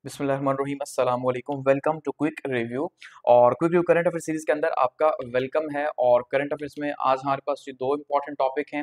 बिस्मिल्लाहिर्रहमानिर्रहीम अस्सलाम वालेकुम। Welcome to Quick Review. और Quick Review current affair series के अंदर आपका वेलकम है। और करंट अफेयर्स में आज हमारे पास ये दो इंपॉर्टेंट टॉपिक हैं,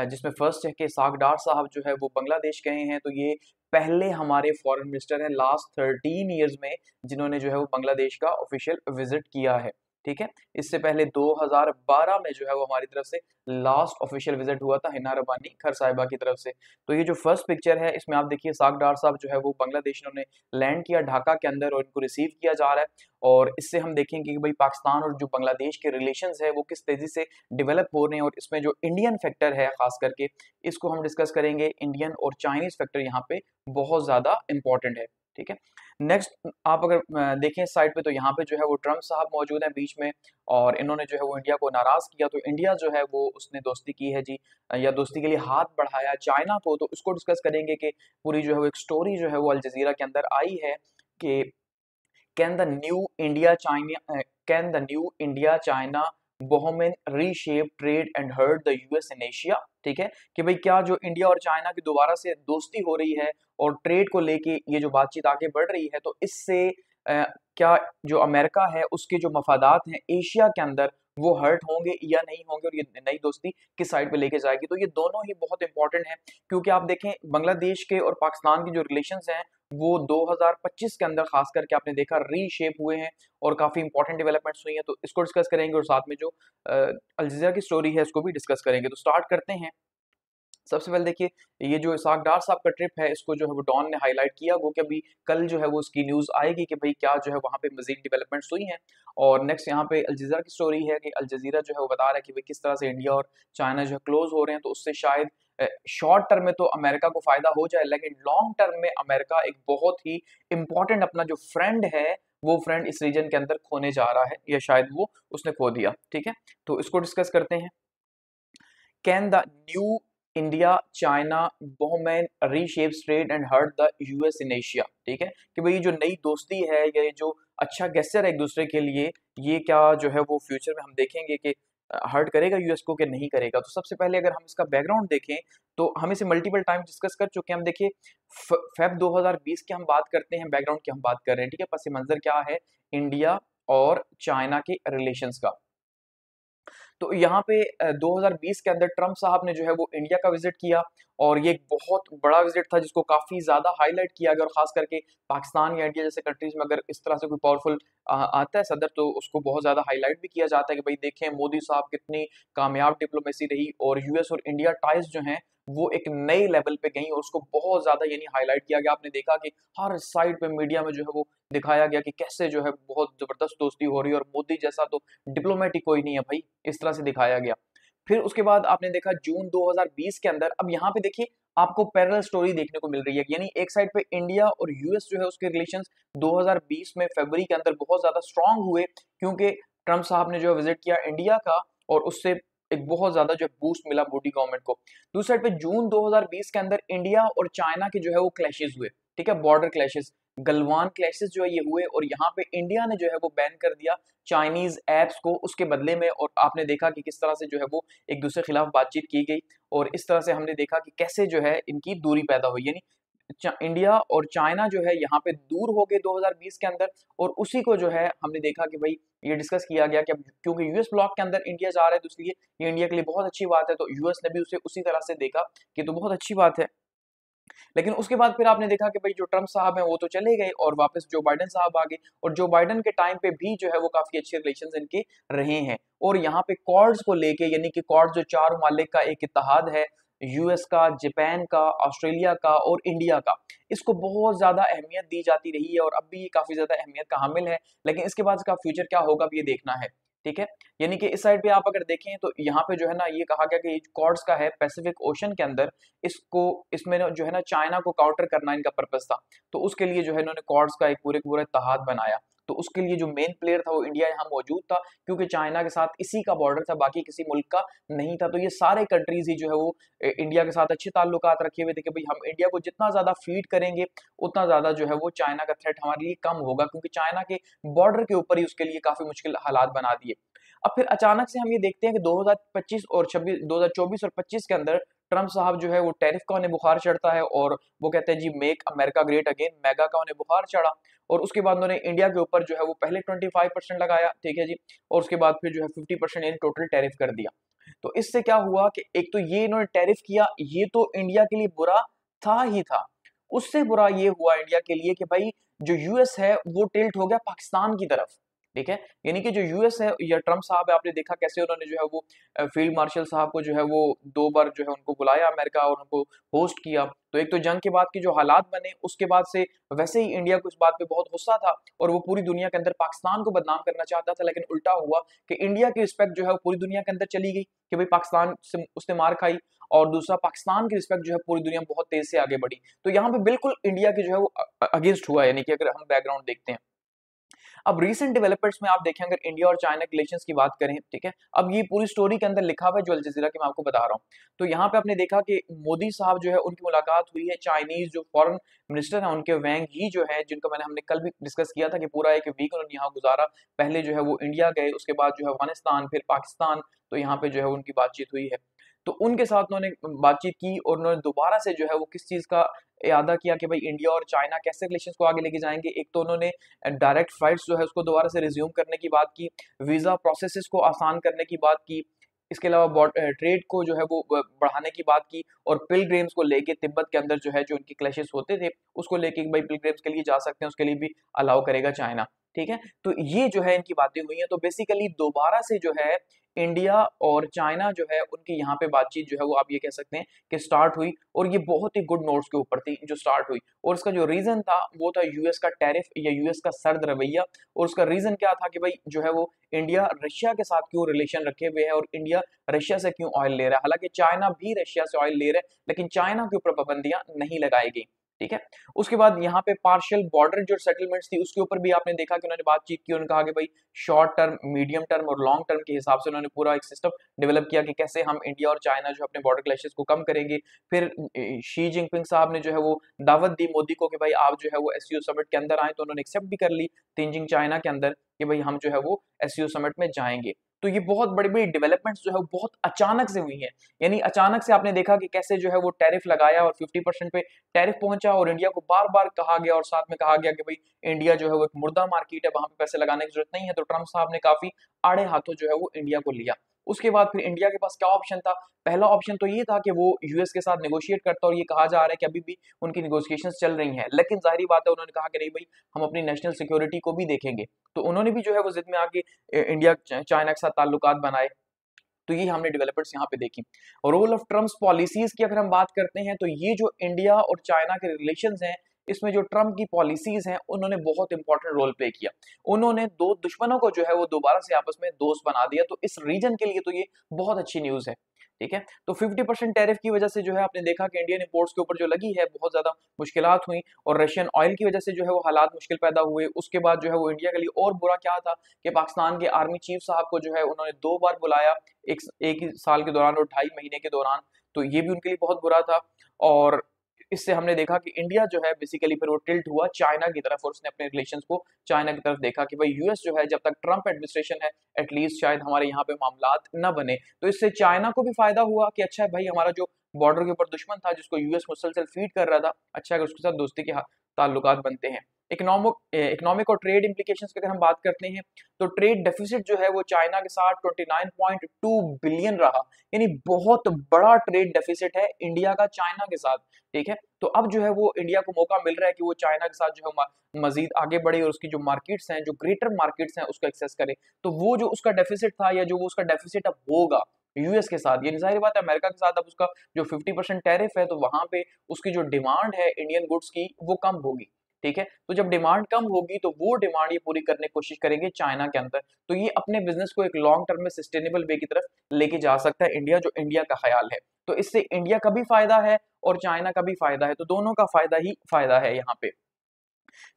जिसमें फर्स्ट है कि इसाक डार साहब जो है वो बांग्लादेश गए हैं। तो ये पहले हमारे फॉरेन मिनिस्टर हैं लास्ट 13 ईयर्स में जिन्होंने जो है वो बांग्लादेश का ऑफिशियल विजिट किया है। ठीक है, इससे पहले 2012 में जो है वो हमारी तरफ से लास्ट ऑफिशियल विजिट हुआ था हिना रबानी खर साहिबा की तरफ से। तो ये जो फर्स्ट पिक्चर है इसमें आप देखिए इसाक डार साहब जो है वो बांग्लादेश इन्होंने लैंड किया ढाका के अंदर और इनको रिसीव किया जा रहा है। और इससे हम देखेंगे कि भाई पाकिस्तान और जो बांग्लादेश के रिलेशंस है वो किस तेजी से डेवलप हो रहे हैं। और इसमें जो इंडियन फैक्टर है खास करके इसको हम डिस्कस करेंगे। इंडियन और चाइनीज फैक्टर यहाँ पे बहुत ज्यादा इंपॉर्टेंट है। ठीक है, नेक्स्ट आप अगर देखें साइड पे तो यहाँ पे जो है वो ट्रम्प साहब मौजूद हैं बीच में। और इन्होंने जो है वो इंडिया को नाराज किया। तो इंडिया जो है वो उसने दोस्ती की है जी, या दोस्ती के लिए हाथ बढ़ाया चाइना को। तो उसको डिस्कस करेंगे कि पूरी जो है वो एक स्टोरी जो है वो अल जजीरा के अंदर आई है कि can the new India China can the new India China bonhomie reshape trade and hurt the US in Asia. ठीक है, कि भाई क्या जो इंडिया और चाइना की दोबारा से दोस्ती हो रही है और ट्रेड को लेके ये जो बातचीत आगे बढ़ रही है, तो इससे क्या जो अमेरिका है उसके जो मफादात हैं एशिया के अंदर वो हर्ट होंगे या नहीं होंगे, और ये नई दोस्ती किस साइड पे लेके जाएगी। तो ये दोनों ही बहुत इंपॉर्टेंट है, क्योंकि आप देखें बांग्लादेश के और पाकिस्तान के जो रिलेशंस हैं वो 2025 के अंदर खास करके आपने देखा रीशेप हुए हैं और काफी इंपॉर्टेंट डेवलपमेंट्स हुई हैं। तो इसको डिस्कस करेंगे और साथ में जो अल जज़ीरा की स्टोरी है उसको भी डिस्कस करेंगे। तो स्टार्ट करते हैं। सबसे पहले देखिए, ये जो इसाक डार साहब का ट्रिप है इसको जो है वो डॉन ने हाईलाइट किया वो कि अभी कल जो है वो उसकी न्यूज आएगी कि भाई क्या जो है वहाँ पे मजीद डेवलपमेंट्स हुई हैं। और नेक्स्ट यहाँ पे अल जज़ीरा की स्टोरी है कि अल जज़ीरा जो है वो बता रहा है कि भाई किस तरह से इंडिया और चाइना जो है क्लोज हो रहे हैं। तो उससे शायद शॉर्ट टर्म में तो अमेरिका को फायदा हो जाए, लेकिन लॉन्ग टर्म में अमेरिका एक बहुत ही इंपॉर्टेंट अपना जो फ्रेंड है वो फ्रेंड इस रीजन के अंदर खोने जा रहा है, या शायद वो उसने खो दिया। ठीक है, तो इसको डिस्कस करते हैं। Can the new India China bonhomie reshapes trade and hurt the US in Asia. ठीक है, कि भाई जो नई दोस्ती है या ये जो अच्छा गेस्चर है एक दूसरे के लिए, ये क्या जो है वो फ्यूचर में हम देखेंगे कि हर्ट करेगा यूएस को कि नहीं करेगा। तो सबसे पहले अगर हम इसका बैकग्राउंड देखें तो हम इसे मल्टीपल टाइम डिस्कस कर चुके हैं। हम देखिए फेब 2020 की हम बात करते हैं, बैकग्राउंड की हम बात कर रहे हैं। ठीक है, पस मंजर क्या है इंडिया और चाइना के रिलेशंस का। तो यहाँ पे 2020 के अंदर ट्रम्प साहब ने जो है वो इंडिया का विजिट किया और ये एक बहुत बड़ा विजिट था जिसको काफी ज्यादा हाईलाइट किया गया। और खास करके पाकिस्तान या इंडिया जैसे कंट्रीज में अगर इस तरह से कोई पावरफुल आता है सदर तो उसको बहुत ज्यादा हाईलाइट भी किया जाता है कि भाई देखें मोदी साहब कितनी कामयाब डिप्लोमेसी रही और यूएस और इंडिया टाइज जो हैं वो एक नए लेवल पे गई और उसको बहुत ज्यादा यानी हाईलाइट किया गया। आपने देखा कि हर साइड पे मीडिया में जो है वो दिखाया गया कि कैसे जो है बहुत जबरदस्त दोस्ती हो रही है और मोदी जैसा तो डिप्लोमेटिक कोई नहीं है भाई, इस तरह से दिखाया गया। फिर उसके बाद आपने देखा जून 2020 के अंदर, अब यहाँ पे देखिए आपको पैरेलल स्टोरी देखने को मिल रही है, यानी एक साइड पे इंडिया और यूएस जो है उसके रिलेशंस 2020 में फरवरी के अंदर बहुत ज्यादा स्ट्रांग हुए, क्योंकि ट्रम्प साहब ने जो विजिट किया इंडिया का और उससे एक बहुत ज्यादा जो बूस्ट मिला मोदी गवर्नमेंट को। दूसरी साइड पे जून 2020 के अंदर इंडिया और चाइना के जो है वो क्लैशेस हुए। ठीक है, बॉर्डर क्लैशेस, गलवान क्लैशेस जो है ये हुए और यहाँ पे इंडिया ने जो है वो बैन कर दिया चाइनीज एप्स को उसके बदले में। और आपने देखा कि किस तरह से जो है वो एक दूसरे के खिलाफ बातचीत की गई और इस तरह से हमने देखा कि कैसे जो है इनकी दूरी पैदा हुई, यानी इंडिया और चाइना जो है यहाँ पे दूर हो गए 2020 के अंदर। और उसी को जो है हमने देखा कि भाई ये डिस्कस किया गया कि अब क्योंकि यूएस ब्लॉक के अंदर इंडिया जा रहा है तो इसलिए ये इंडिया के लिए बहुत अच्छी बात है। तो यूएस ने भी उसे उसी तरह से देखा कि तो बहुत अच्छी बात है। लेकिन उसके बाद फिर आपने देखा कि भाई जो ट्रम्प साहब हैं वो तो चले गए और वापस जो बाइडेन साहब आ गए और जो बाइडेन के टाइम पे भी जो है वो काफी अच्छे रिलेशंस इनके रहे हैं। और यहाँ पे कॉर्ड्स को लेके, यानी कि कॉर्ड्स जो चार ममालिक का एक इत्तेहाद है, यूएस का, जापान का, ऑस्ट्रेलिया का और इंडिया का, इसको बहुत ज्यादा अहमियत दी जाती रही है और अब भी ये काफी ज्यादा अहमियत का हामिल है। लेकिन इसके बाद इसका फ्यूचर क्या होगा अब ये देखना है। ठीक है, यानी कि इस साइड पे आप अगर देखें तो यहाँ पे जो है ना ये कहा गया कि कॉर्ड्स का है पैसिफिक ओशन के अंदर, इसको इसमें जो है ना चाइना को काउंटर करना इनका पर्पस था। तो उसके लिए जो है इन्होंने कॉर्ड्स का एक पूरे पूरा इत्तेहाद बनाया। तो उसके लिए जो मेन प्लेयर था वो इंडिया यहाँ मौजूद था, क्योंकि चाइना के साथ इसी का बॉर्डर था, बाकी किसी मुल्क का नहीं था। तो ये सारे कंट्रीज ही जो है वो इंडिया के साथ अच्छे ताल्लुकात रखे हुए थे कि भाई हम इंडिया को जितना ज्यादा फीड करेंगे उतना ज्यादा जो है वो चाइना का थ्रेट हमारे लिए कम होगा, क्योंकि चाइना के बॉर्डर के ऊपर ही उसके लिए काफी मुश्किल हालात बना दिए। अब फिर अचानक से हम ये देखते हैं कि 2025 और 26 2024 और 25 के अंदर ट्रम्प साहब जो है वो टैरिफ का उन्हें बुखार चढ़ता है और वो कहते हैं जी make America great again, MAGA का उन्हें बुखार चढ़ा और उसके बाद उन्होंने इंडिया के ऊपर जो है वो पहले 25% लगाया, ठीक है जी, और उसके बाद फिर जो है 50% यानी टोटल टैरिफ कर दिया। तो इससे क्या हुआ कि एक तो ये इन्होंने टैरिफ किया, ये तो इंडिया के लिए बुरा था ही था, उससे बुरा ये हुआ इंडिया के लिए कि भाई जो यूएस है वो टिल्ट हो गया पाकिस्तान की तरफ, ठीक है। यानी कि जो यूएस है या ट्रम्प साहब है, आपने देखा कैसे उन्होंने जो है वो फील्ड मार्शल साहब को जो है वो 2 बार जो है उनको बुलाया अमेरिका और उनको होस्ट किया। तो एक तो जंग के बाद के जो हालात बने उसके बाद से वैसे ही इंडिया को इस बात पे बहुत गुस्सा था और वो पूरी दुनिया के अंदर पाकिस्तान को बदनाम करना चाहता था, लेकिन उल्टा हुआ कि इंडिया की रिस्पेक्ट जो है वो पूरी दुनिया के अंदर चली गई कि भाई पाकिस्तान से उसने मार खाई, और दूसरा पाकिस्तान की रिस्पेक्ट जो है पूरी दुनिया में बहुत तेज से आगे बढ़ी। तो यहाँ पे बिल्कुल इंडिया की जो है वो अगेंस्ट हुआ, यानी कि अगर हम बैकग्राउंड देखते हैं। अब रीसेंट डेवलपमेंट्स में आप देखें अगर इंडिया और चाइना के रिलेशंस की बात करें, ठीक है, अब ये पूरी स्टोरी के अंदर लिखा हुआ है जो अल जजीरा की मैं आपको बता रहा हूँ। तो यहाँ पे आपने देखा कि मोदी साहब जो है उनकी मुलाकात हुई है चाइनीज जो फॉरेन मिनिस्टर है उनके वैंग ही जो है, जिनको हमने कल भी डिस्कस किया था कि पूरा एक वीक उन्होंने यहाँ गुजारा, पहले जो है वो इंडिया गए, उसके बाद जो है अफगानिस्तान, फिर पाकिस्तान, तो यहाँ पे जो है उनकी बातचीत हुई है। तो उनके साथ उन्होंने बातचीत की और उन्होंने दोबारा से जो है वो किस चीज का इरादा किया कि भाई इंडिया और चाइना कैसे रिलेशंस को आगे लेके जाएंगे। एक तो उन्होंने डायरेक्ट फ्लाइट्स जो है उसको दोबारा से रिज्यूम करने की बात की, वीजा प्रोसेसेस को आसान करने की बात की, इसके अलावा ट्रेड को जो है वो बढ़ाने की बात की, और पिलग्रिम्स को लेके तिब्बत के अंदर जो है जो उनके क्लैशेस होते थे उसको लेके भाई पिलग्रिम्स के लिए जा सकते हैं, उसके लिए भी अलाउ करेगा चाइना, ठीक है। तो ये जो है इनकी बातें हुई हैं, तो बेसिकली दोबारा से जो है इंडिया और चाइना जो है उनकी यहाँ पे बातचीत जो है वो आप ये कह सकते हैं कि स्टार्ट हुई, और ये बहुत ही गुड नोट्स के ऊपर थी जो स्टार्ट हुई। और इसका जो रीजन था वो था यूएस का टैरिफ या यूएस का सर्द रवैया, और उसका रीजन क्या था कि भाई जो है वो इंडिया रशिया के साथ क्यों रिलेशन रखे हुए है और इंडिया रशिया से क्यों ऑयल ले रहा है। हालांकि चाइना भी रशिया से ऑयल ले रहा है लेकिन चाइना के ऊपर पाबंदियां नहीं लगाई गई, ठीक है। उसके बाद यहाँ पे पार्शियल बॉर्डर जो सेटलमेंट्स थी उसके ऊपर भी आपने देखा कि उन्होंने बातचीत की, उन्होंने कहा कि भाई शॉर्ट टर्म, मीडियम टर्म और लॉन्ग टर्म के हिसाब से उन्होंने पूरा एक सिस्टम डेवलप किया कि कैसे हम इंडिया और चाइना जो अपने बॉर्डर क्लैशेस को कम करेंगे। फिर शी जिनपिंग साहब ने जो है वो दावत दी मोदी को कि भाई आप जो है वो एससीओ समिट के अंदर आए, तो उन्होंने एक्सेप्ट भी कर ली तिनजिंग चाइना के अंदर कि भाई हम जो है वो एससीओ समिट में जाएंगे। तो ये बहुत बड़ी बड़ी डेवलपमेंट्स जो है वो बहुत अचानक से हुई है, यानी अचानक से आपने देखा कि कैसे जो है वो टैरिफ लगाया और 50% पे टैरिफ पहुंचा, और इंडिया को बार बार कहा गया और साथ में कहा गया कि भाई इंडिया जो है वो एक मुर्दा मार्केट है, वहां पे पैसे लगाने की जरूरत नहीं है। तो ट्रम्प साहब ने काफी आड़े हाथों जो है वो इंडिया को लिया। उसके बाद फिर इंडिया के पास क्या ऑप्शन था, पहला ऑप्शन तो ये था कि वो यूएस के साथ नेगोशिएट करता, और ये कहा जा रहा है कि अभी भी उनकी नेगोशिएशंस चल रही हैं, लेकिन जाहिर बात है उन्होंने कहा कि नहीं भाई हम अपनी नेशनल सिक्योरिटी को भी देखेंगे। तो उन्होंने भी जो है वो जिद में आके इंडिया चाइना के साथ ताल्लुकात बनाए। तो ये हमने डेवलपर्स यहाँ पे देखी। रोल ऑफ ट्रम्प्स पॉलिसीज की अगर हम बात करते हैं तो ये जो इंडिया और चाइना के रिलेशंस हैं इसमें जो ट्रम्प की पॉलिसीज हैं उन्होंने बहुत इंपॉर्टेंट रोल प्ले किया। उन्होंने दो दुश्मनों को जो है वो दोबारा से आपस में दोस्त बना दिया, तो इस रीजन के लिए तो ये बहुत अच्छी न्यूज है, ठीक है। तो 50% टैरिफ की वजह से जो है आपने देखा कि इंडियन इंपोर्ट्स के ऊपर जो लगी है बहुत ज्यादा मुश्किलात हुई, और रशियन ऑयल की वजह से जो है वो हालात मुश्किल पैदा हुए। उसके बाद जो है वो इंडिया के लिए और बुरा क्या था कि पाकिस्तान के आर्मी चीफ साहब को जो है उन्होंने 2 बार बुलाया एक ही साल के दौरान और 2.5 महीने के दौरान, तो ये भी उनके लिए बहुत बुरा था। और इससे हमने देखा कि इंडिया जो है बेसिकली फिर वो टिल्ट हुआ चाइना की तरफ, और उसने अपने रिलेशंस को चाइना की तरफ देखा कि भाई यूएस जो है जब तक ट्रम्प एडमिनिस्ट्रेशन है एटलीस्ट शायद हमारे यहाँ पे मामलात न बने। तो इससे चाइना को भी फायदा हुआ कि अच्छा है भाई हमारा जो बॉर्डर के ऊपर दुश्मन था जिसको यूएस मुसलसल फीड कर रहा था, अच्छा है उसके साथ दोस्ती के ताल्लुकात बनते हैं। इकोनॉमिक और ट्रेड इंप्लीकेशंस की अगर हम बात करते हैं तो ट्रेड डेफिसिट जो है वो चाइना के साथ 29.2 बिलियन रहा, यानी बहुत बड़ा ट्रेड डेफिसिट है इंडिया का चाइना के साथ, ठीक है। तो अब जो है वो इंडिया को मौका मिल रहा है कि वो चाइना के साथ जो है मजीद आगे बढ़े और उसकी जो मार्केट्स हैं, जो ग्रेटर मार्केट्स हैं उसको एक्सेस करे। तो वो जो उसका डेफिसिट था या जो वो उसका डेफिसिट अब होगा यूएस के साथ, ये जाहिर बात है अमेरिका के साथ अब उसका जो 50% टैरिफ है तो वहां पे उसकी जो डिमांड है इंडियन गुड्स की वो कम होगी, ठीक है। तो जब डिमांड कम होगी तो वो डिमांड ये पूरी करने की कोशिश करेंगे चाइना के अंदर, तो ये अपने बिजनेस को एक लॉन्ग टर्म में सस्टेनेबल वे की तरफ लेके जा सकता है इंडिया, जो इंडिया का ख्याल है। तो इससे इंडिया का भी फायदा है और चाइना का भी फायदा है, तो दोनों का फायदा ही फायदा है यहाँ पे।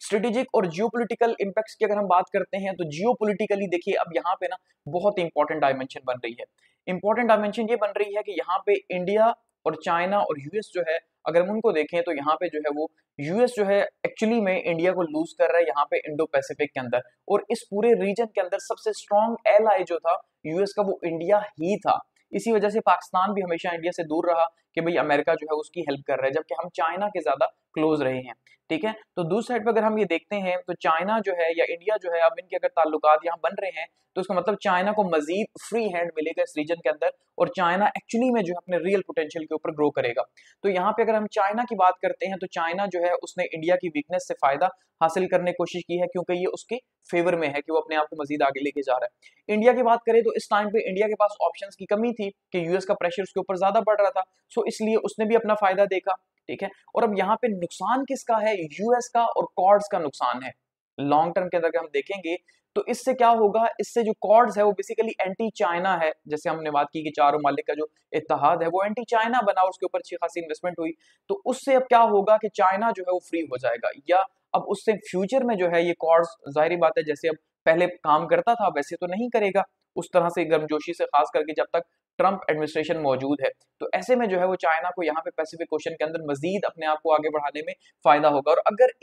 स्ट्रेटेजिक और जियोपॉलिटिकल इंपैक्ट्स की अगर हम बात करते हैं तो जियोपॉलिटिकली देखिए अब यहाँ पे ना बहुत इंपॉर्टेंट डायमेंशन बन रही है। इंपॉर्टेंट डायमेंशन ये बन रही है कि यहाँ पे इंडिया और चाइना और यूएस जो है अगर हम उनको देखें तो यहाँ पे जो है वो यूएस जो है एक्चुअली में इंडिया को लूज कर रहा है यहाँ पे इंडो पैसिफिक के अंदर, और इस पूरे रीजन के अंदर सबसे स्ट्रॉन्ग एलाई जो था यूएस का वो इंडिया ही था। इसी वजह से पाकिस्तान भी हमेशा इंडिया से दूर रहा कि भाई अमेरिका जो है उसकी हेल्प कर रहा है, जबकि हम चाइना के ज्यादा क्लोज रहे हैं। ठीक है, तो दूसरी साइड पर अगर हम ये देखते हैं तो चाइना जो है या इंडिया जो है, अब इनके अगर ताल्लुकात यहाँ बन रहे हैं तो इसका मतलब चाइना को मजीद फ्री हैंड मिलेगा इस रीजन के अंदर, और चाइना एक्चुअली में जो है अपने रियल पोटेंशियल के ऊपर ग्रो करेगा। तो यहाँ पे अगर हम चाइना की बात करते हैं तो चाइना जो है उसने इंडिया की वीकनेस से फायदा हासिल करने की कोशिश की है, क्योंकि ये उसके फेवर में है कि वो अपने आप को मजीद आगे लेके जा रहा है। इंडिया की बात करें तो इस टाइम पे इंडिया के पास ऑप्शंस की कमी थी कि यूएस का प्रेशर उसके ऊपर ज्यादा बढ़ रहा था, सो इसलिए उसने भी अपना फायदा देखा। ठीक है, और अब यहाँ पे नुकसान किसका है? यूएस का और कॉर्ड्स का नुकसान है। लॉन्ग टर्म के अंदर अगर हम देखेंगे तो इससे क्या होगा, इससे जो कॉर्ड्स है वो बेसिकली एंटी चाइना है। जैसे हमने बात की कि चारों मालिक का जो इत्तेहाद है वो एंटी चाइना बना और उसके ऊपर अच्छी खासी इन्वेस्टमेंट हुई, तो उससे अब क्या होगा कि चाइना जो है वो फ्री हो जाएगा, या अब उससे फ्यूचर में जो है ये कॉर्ड्स, जाहिर बात है जैसे अब पहले काम करता था वैसे तो नहीं करेगा उस तरह से गर्मजोशी से, खास करके जब तक ट्रंप एडमिनिस्ट्रेशन मौजूद है। तो ऐसे में जो है वो चाइना को यहाँ पे पैसिफिक ओशन के अंदर मजीद अपने आप को आगे बढ़ाने में फायदा होगा। और अगर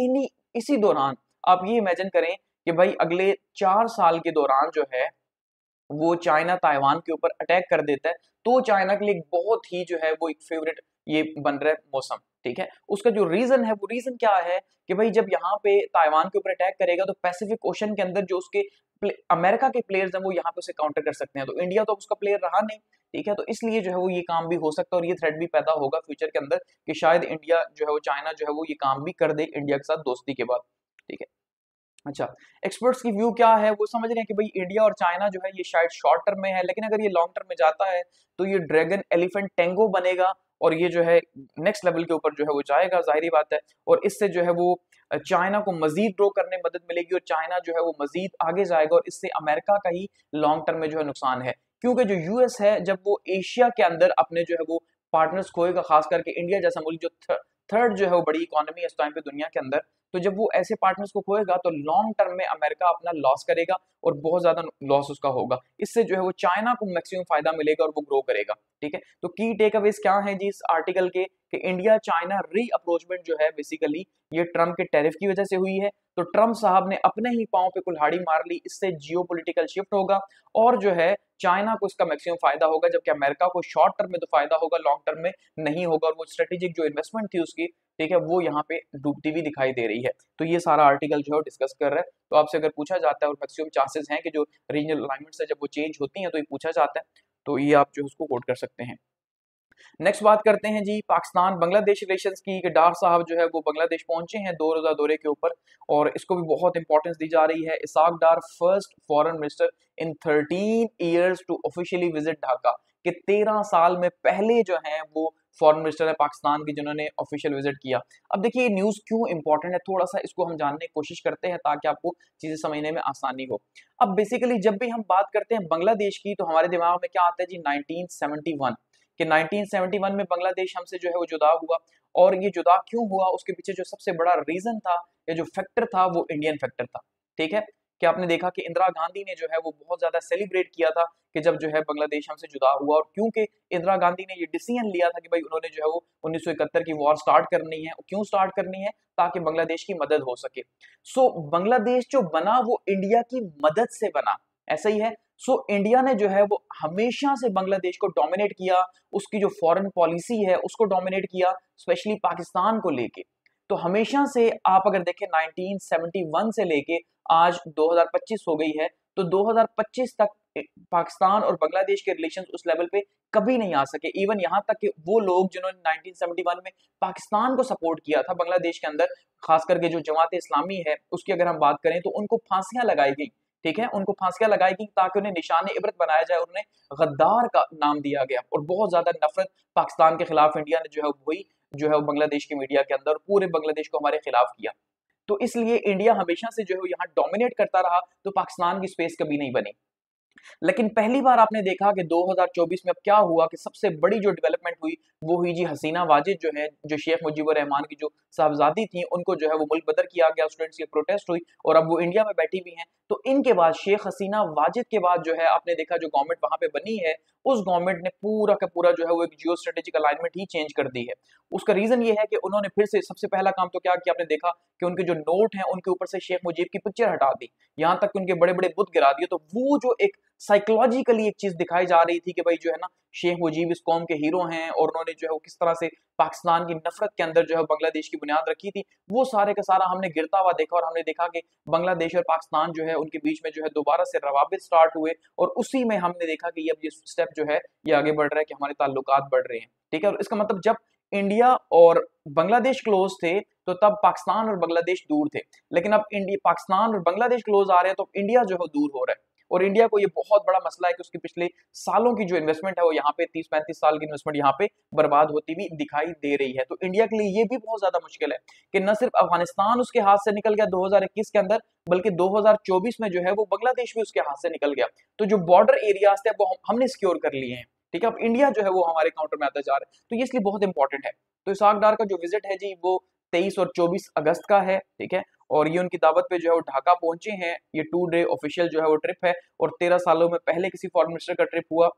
इसी दौरान आप ये इमेजिन करें कि भाई अगले 4 साल के दौरान जो है वो चाइना ताइवान के ऊपर अटैक कर देता है, तो चाइना के लिए एक बहुत ही जो है वो एक फेवरेट ये बन रहा है मौसम। ठीक है, उसका जो रीजन है वो रीजन क्या है कि भाई जब यहाँ पे ताइवान के ऊपर अटैक करेगा तो पैसिफिक ओशन के अंदर जो उसके अमेरिका के प्लेयर्स हैं वो यहाँ पे उसे काउंटर कर सकते हैं, तो इंडिया तो उसका प्लेयर रहा नहीं। ठीक है, तो इसलिए जो है वो ये काम भी हो सकता है और ये थ्रेट भी पैदा होगा फ्यूचर के अंदर कि शायद इंडिया जो है वो चाइना जो है वो ये काम भी कर दे इंडिया के साथ दोस्ती के बाद। ठीक है, अच्छा, एक्सपर्ट्स की व्यू क्या है, वो समझ रहे हैं कि भाई इंडिया और चाइना जो है ये शायद शॉर्ट टर्म में है, लेकिन अगर ये लॉन्ग टर्म में जाता है तो ये ड्रैगन एलिफेंट टेंगो बनेगा और ये जो है नेक्स्ट लेवल के ऊपर जो है वो जाएगा, जाहिर बात है। और इससे जो है वो चाइना को मजीद ग्रो करने में मदद मिलेगी और चाइना जो है वो मजीद आगे जाएगा, और इससे अमेरिका का ही लॉन्ग टर्म में जो है नुकसान है, क्योंकि जो यूएस है जब वो एशिया के अंदर अपने जो है वो पार्टनर्स खोएगा, खास करके इंडिया जैसा मुल्क जो थर्ड जो है वो बड़ी इकोनॉमी है इस टाइम पे दुनिया के अंदर, तो जब वो ऐसे पार्टनर्स को खोएगा तो लॉन्ग टर्म में अमेरिका अपना लॉस करेगा और बहुत ज्यादा लॉस उसका होगा। इससे जो है वो चाइना को मैक्सिमम फायदा मिलेगा और वो ग्रो करेगा। ठीक है, तो की टेक अवेज क्या है जी इस आर्टिकल के, कि इंडिया चाइना री अप्रोचमेंट जो है बेसिकली ये ट्रम्प के टैरिफ की वजह से हुई है। तो ट्रम्प साहब ने अपने ही पांव पे कुल्हाड़ी मार ली, इससे जियोपॉलिटिकल शिफ्ट होगा और जो है चाइना को इसका मैक्सिमम फायदा होगा, जबकि अमेरिका को शॉर्ट टर्म में तो फायदा होगा, लॉन्ग टर्म में नहीं होगा, और वो स्ट्रेटेजिक जो इन्वेस्टमेंट थी उसकी, ठीक है, वो यहाँ पे डूबती हुई दिखाई दे रही है। तो ये सारा आर्टिकल जो है डिस्कस कर रहा है। तो आपसे अगर पूछा जाता है, और मैक्सिमम चांसेस हैं कि जो रीजनल अलाइनमेंट्स है जब वो चेंज होती हैं तो ये पूछा जाता है, तो ये आप जो उसको कोट कर सकते हैं। नेक्स्ट बात करते हैं जी पाकिस्तान बांग्लादेश रिलेशंस की, कि डार साहब जो है वो बांग्लादेश पहुंचे हैं 2 रोजा दौरे के ऊपर, और इसको भी बहुत इंपॉर्टेंस दी जा रही है। Ishaq Dar first foreign minister in 13 years to officially visit Dhaka, कि 13 साल में पहले जो है वो फॉरेन मिनिस्टर है पाकिस्तान की जिन्होंने ऑफिशियल विजिट किया। अब देखिए न्यूज क्यों इंपॉर्टेंट है, थोड़ा सा इसको हम जानने की कोशिश करते हैं ताकि आपको चीजें समझने में आसानी हो। अब बेसिकली जब भी हम बात करते हैं बांग्लादेश की तो हमारे दिमाग में क्या आता है जी 1971, कि 1971 में बांग्लादेश हमसे जो है वो जुदा हुआ, और ये जुदा क्यों हुआ उसके पीछे जो सबसे बड़ा रीजन था या जो फैक्टर था वो इंडियन फैक्टर था। ठीक है, कि आपने देखा कि इंदिरा गांधी ने जो है वो बहुत ज्यादा सेलिब्रेट किया था कि जब जो है बांग्लादेश हमसे जुदा हुआ, और क्योंकि इंदिरा गांधी ने ये डिसीजन लिया था कि भाई उन्होंने जो है वो 1971 की वॉर स्टार्ट करनी है, क्यों स्टार्ट करनी है, ताकि बांग्लादेश की मदद हो सके। सो बांग्लादेश जो बना वो इंडिया की मदद से बना, ऐसा ही है। सो इंडिया ने जो है वो हमेशा से बांग्लादेश को डोमिनेट किया, उसकी जो फॉरेन पॉलिसी है उसको डोमिनेट किया, स्पेशली पाकिस्तान को लेके। तो हमेशा से आप अगर देखें 1971 से लेके आज 2025 हो गई है, तो 2025 तक पाकिस्तान और बांग्लादेश के रिलेशंस उस लेवल पे कभी नहीं आ सके। इवन यहाँ तक कि वो लोग जिन्होंने 1971 में पाकिस्तान को सपोर्ट किया था बांग्लादेश के अंदर, खास करके जो जमात इस्लामी है उसकी अगर हम बात करें तो उनको फांसियां लगाई गई। ठीक है, उनको फांसियां लगाई गई ताकि उन्हें निशान इबरत बनाया जाए, उन्हें गद्दार का नाम दिया गया, और बहुत ज्यादा नफरत पाकिस्तान के खिलाफ इंडिया ने जो है वही जो है वो बांग्लादेश की मीडिया के अंदर पूरे बांग्लादेश को हमारे खिलाफ किया। तो इसलिए इंडिया हमेशा से जो है यहाँ डोमिनेट करता रहा, तो पाकिस्तान की स्पेस कभी नहीं बनी। लेकिन पहली बार आपने देखा कि 2024 में अब क्या हुआ कि सबसे बड़ी जो डेवलपमेंट हुई वो हुई जी हसीना वाजिद जो है, जो शेख मुजीबुर रहमान की जो साहबजादी थी, उनको जो है वो मुल्क बदर किया गया, स्टूडेंट्स की प्रोटेस्ट हुई और अब वो इंडिया में बैठी हुई हैं। तो इनके बाद शेख हसीना वाजिद के बाद जो है आपने देखा जो गवर्नमेंट वहां पे बनी है, उस गवर्नमेंट ने पूरा का पूरा जो है वो एक जियो स्ट्रेटेजिक अलाइनमेंट ही चेंज कर दी है। उसका रीजन ये है कि उन्होंने फिर से सबसे पहला काम तो क्या किया, आपने देखा कि उनके जो नोट हैं उनके ऊपर से शेख मुजीब की पिक्चर हटा दी, यहाँ तक कि उनके बड़े बड़े बुत गिरा दिए। तो वो जो एक साइकोलॉजिकली एक चीज दिखाई जा रही थी कि भाई जो है ना शेख मुजीब इस कौम के हीरो हैं और उन्होंने जो है वो किस तरह से पाकिस्तान की नफरत के अंदर जो है बांग्लादेश की बुनियाद रखी थी, वो सारे का सारा हमने गिरता हुआ देखा और हमने देखा कि बांग्लादेश और पाकिस्तान जो है उनके बीच में जो है दोबारा से रवाबित स्टार्ट हुए और उसी में हमने देखा कि अब ये स्टेप जो है ये आगे बढ़ रहा है कि हमारे ताल्लुकात बढ़ रहे हैं। ठीक है, और इसका मतलब जब इंडिया और बांग्लादेश क्लोज थे तो तब पाकिस्तान और बांग्लादेश दूर थे, लेकिन अब इंडिया पाकिस्तान और बांग्लादेश क्लोज आ रहे हैं तो इंडिया जो है दूर हो रहा है। और इंडिया को ये बहुत बड़ा मसला है कि उसके पिछले सालों की जो इन्वेस्टमेंट है वो यहाँ पे 30-35 साल की इन्वेस्टमेंट यहाँ पे बर्बाद होती हुई दिखाई दे रही है। तो इंडिया के लिए ये भी बहुत ज्यादा मुश्किल है कि न सिर्फ अफगानिस्तान उसके हाथ से निकल गया 2021 के अंदर, बल्कि 2024 में जो है वो बांग्लादेश भी उसके हाथ से निकल गया। तो जो बॉर्डर एरियाज थे वो हमने सिक्योर कर लिए हैं। ठीक है, अब इंडिया जो है वो हमारे काउंटर में आता जा रहा है, तो ये इसलिए बहुत इंपॉर्टेंट है। तो इसहाक डार का जो विजिट है जी वो 23 और 24 अगस्त का है। ठीक है, और ये उनकी दावत पे जो है वो ढाका पहुंचे हैं। ये 2 डे ऑफिशियल जो है वो ट्रिप है और 13 सालों में पहले किसी फॉरेन मिनिस्टर का ट्रिप हुआ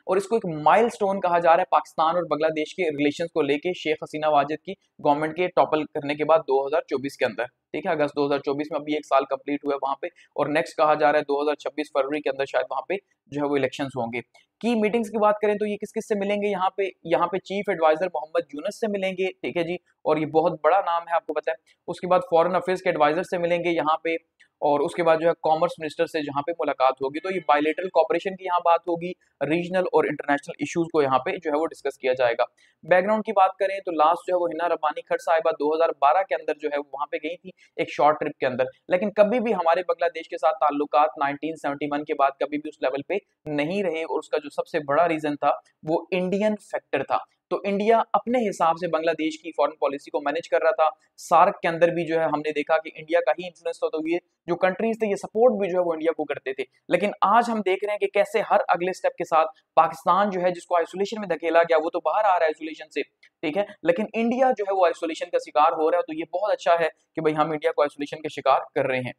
और इसको एक माइलस्टोन कहा जा रहा है पाकिस्तान और बांग्लादेश के रिलेशंस को लेके शेख हसीना वाजिद की गवर्नमेंट के टॉपल करने के बाद 2024 के अंदर। ठीक है, अगस्त 2024 में अभी एक साल कंप्लीट हुआ है वहां पे और नेक्स्ट कहा जा रहा है 2026 फरवरी के अंदर शायद वहां पे जो है वो इलेक्शंस होंगे। की मीटिंग्स की बात करें तो ये किस किस से मिलेंगे, यहाँ पे चीफ एडवाइजर मोहम्मद यूनुस से मिलेंगे। ठीक है जी, और ये बहुत बड़ा नाम है आपको पता है। उसके बाद फॉरेन अफेयर्स के एडवाइजर से मिलेंगे यहाँ पे, और उसके बाद जो है कॉमर्स मिनिस्टर से जहाँ पे मुलाकात होगी। तो ये बायलेटरल कॉपरेशन की यहाँ बात होगी, रीजनल और इंटरनेशनल इश्यूज को यहाँ पे जो है वो डिस्कस किया जाएगा। बैकग्राउंड की बात करें तो लास्ट जो है वो हिना रब्बानी खट साहिबा 2012 के अंदर जो है वहां पे गई थी एक शॉर्ट ट्रिप के अंदर, लेकिन कभी भी हमारे बांग्लादेश के साथ ताल्लुकात 1971 के बाद कभी भी उस लेवल पे नहीं रहे और उसका जो सबसे बड़ा रीजन था वो इंडियन फैक्टर था। तो इंडिया अपने हिसाब से बांग्लादेश की फॉरेन पॉलिसी को मैनेज कर रहा था। सार्क के अंदर भी जो है हमने देखा कि इंडिया का ही इन्फ्लुएंस होते हुए जो कंट्रीज थे ये सपोर्ट भी जो है वो इंडिया को करते थे। लेकिन आज हम देख रहे हैं कि कैसे हर अगले स्टेप के साथ पाकिस्तान जो है जिसको आइसोलेशन में धकेला गया वो तो बाहर आ रहा है आइसोलेशन से। ठीक है, लेकिन इंडिया जो है वो आइसोलेशन का शिकार हो रहा है। तो ये बहुत अच्छा है कि भाई हम इंडिया को आइसोलेशन के शिकार कर रहे हैं।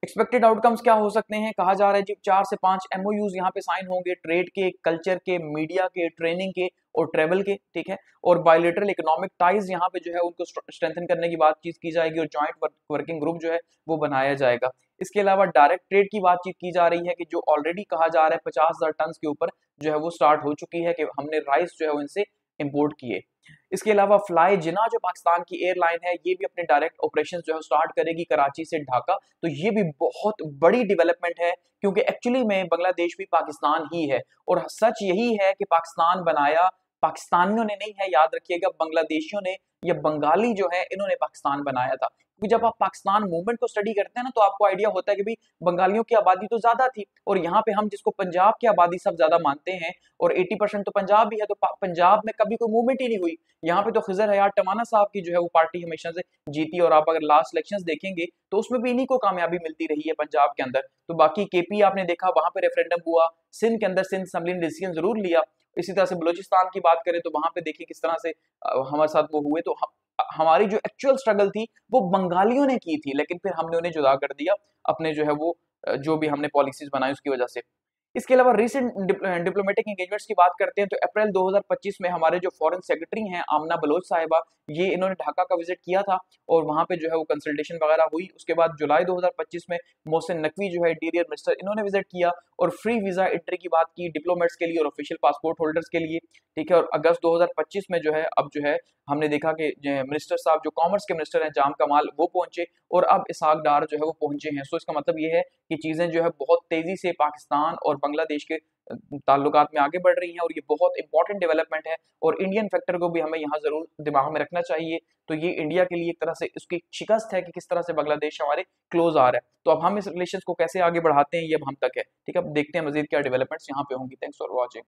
एक्सपेक्टेड आउटकम्स क्या हो सकते हैं, कहा जा रहा है जी 4 से 5 एमओयूज यहाँ पे साइन होंगे, ट्रेड के, कल्चर के, मीडिया के, ट्रेनिंग के और ट्रेवल के। ठीक है, और बायलेटरल इकोनॉमिक टाइज यहाँ पे जो है उनको स्ट्रेंथन करने की बातचीत की जाएगी और जॉइंट वर्किंग ग्रुप जो है वो बनाया जाएगा। इसके अलावा डायरेक्ट ट्रेड की बातचीत की जा रही है कि जो ऑलरेडी कहा जा रहा है 50,000 टन के ऊपर जो है वो स्टार्ट हो चुकी है कि हमने राइस जो है वो इनसे इम्पोर्ट किए। इसके अलावा फ्लाई जिना जो पाकिस्तान की एयरलाइन है ये भी अपने डायरेक्ट ऑपरेशंस जो है स्टार्ट करेगी कराची से ढाका। तो ये भी बहुत बड़ी डेवलपमेंट है क्योंकि एक्चुअली में बांग्लादेश भी पाकिस्तान ही है और सच यही है कि पाकिस्तान बनाया पाकिस्तानियों ने नहीं है, याद रखिएगा बांग्लादेशियों ने या बंगाली जो है इन्होंने पाकिस्तान बनाया था। क्योंकि जब आप पाकिस्तान मूवमेंट को स्टडी करते हैं ना तो आपको आइडिया होता है कि भाई बंगालियों की आबादी तो ज्यादा थी और यहाँ पे हम जिसको पंजाब की आबादी सब ज्यादा मानते हैं और 80% तो पंजाब भी है, तो पंजाब में कभी कोई मूवमेंट ही नहीं हुई। यहाँ पे तो खिजर हयात टमाना साहब की जो है वो पार्टी हमेशा से जीती और आप अगर लास्ट इलेक्शंस देखेंगे तो उसमें भी इन्हीं को कामयाबी मिलती रही है पंजाब के अंदर। तो बाकी केपी आपने देखा वहां पे रेफरेंडम हुआ, सिंध के अंदर सिंध असेंबली ने डिसीजन जरूर लिया। इसी तरह से बलूचिस्तान की बात करें तो वहां पे देखिए किस तरह से हमारे साथ वो हुए। तो हमारी जो एक्चुअल स्ट्रगल थी वो बंगालियों ने की थी, लेकिन फिर हमने उन्हें जुदा कर दिया अपने जो है वो जो भी हमने पॉलिसीज बनाई उसकी वजह से। इसके अलावा रिसेंट डिप्लोमेटिक एंगेजमेंट्स की बात करते हैं तो अप्रैल 2025 में हमारे जो फॉरेन सेक्रेटरी हैं आमना बलोच साहिबा, ये इन्होंने ढाका का विजिट किया था और वहां पे जो है वो कंसल्टेशन वगैरह हुई। उसके बाद जुलाई 2025 में मोहसिन नकवी जो है इंटीरियर मिनिस्टर, इन्होंने विजिट किया और फ्री वीजा एंट्री की बात की डिप्लोमेट्स के लिए और ऑफिशियल पासपोर्ट होल्डर्स के लिए। ठीक है, और अगस्त 2025 में जो है अब जो है हमने देखा कि मिनिस्टर साहब जो कॉमर्स के मिनिस्टर हैं जाम कमाल वो पहुंचे और अब इसहाक डार जो है वो पहुंचे हैं। सो इसका मतलब ये है कि चीजें जो है बहुत तेजी से पाकिस्तान और बांग्लादेश के ताल्लुकात में आगे बढ़ रही हैं और ये बहुत इंपॉर्टेंट डेवलपमेंट है और इंडियन फैक्टर को भी हमें यहाँ जरूर दिमाग में रखना चाहिए। तो ये इंडिया के लिए एक तरह से उसकी शिकस्त है कि किस तरह से बांग्लादेश हमारे क्लोज आ रहा है। तो अब हम इस रिलेशन को कैसे आगे बढ़ाते हैं ये अब हम तक है। ठीक है, अब देखते हैं मजीद क्या डेवलपमेंट्स यहाँ पे होंगी। Thanks for watching.